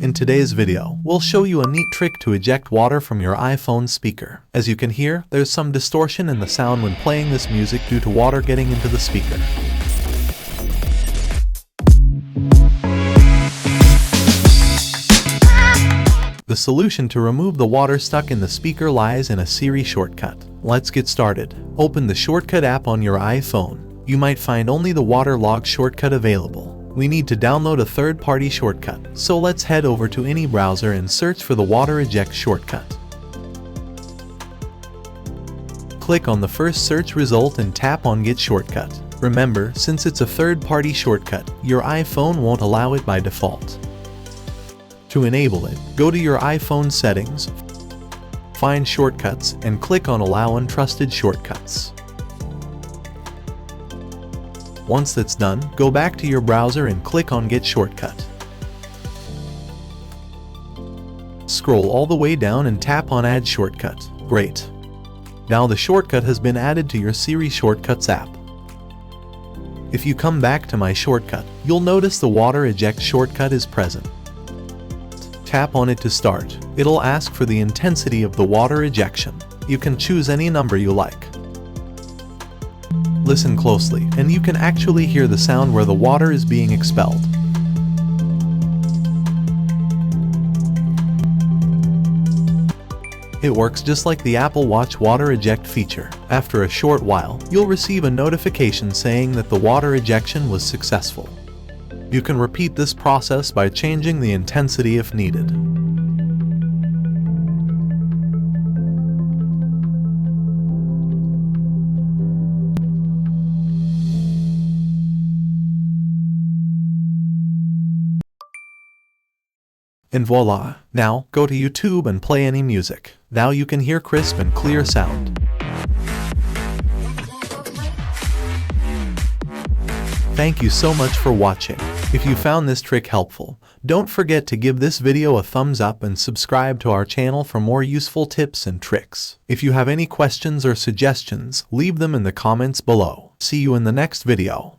In today's video, we'll show you a neat trick to eject water from your iPhone speaker. As you can hear, there's some distortion in the sound when playing this music due to water getting into the speaker. The solution to remove the water stuck in the speaker lies in a Siri shortcut. Let's get started. Open the shortcut app on your iPhone. You might find only the water log shortcut available. We need to download a third-party shortcut, so let's head over to any browser and search for the water eject shortcut. Click on the first search result and tap on Get Shortcut. Remember, since it's a third-party shortcut, your iPhone won't allow it by default. To enable it, go to your iPhone settings, find Shortcuts, and click on Allow Untrusted Shortcuts. Once that's done, go back to your browser and click on Get Shortcut. Scroll all the way down and tap on Add Shortcut. Great! Now the shortcut has been added to your Siri Shortcuts app. If you come back to My Shortcut, you'll notice the Water Eject shortcut is present. Tap on it to start. It'll ask for the intensity of the water ejection. You can choose any number you like. Listen closely, and you can actually hear the sound where the water is being expelled. It works just like the Apple Watch water eject feature. After a short while, you'll receive a notification saying that the water ejection was successful. You can repeat this process by changing the intensity if needed. And voila! Now, go to YouTube and play any music. Now you can hear crisp and clear sound. Thank you so much for watching. If you found this trick helpful, don't forget to give this video a thumbs up and subscribe to our channel for more useful tips and tricks. If you have any questions or suggestions, leave them in the comments below. See you in the next video.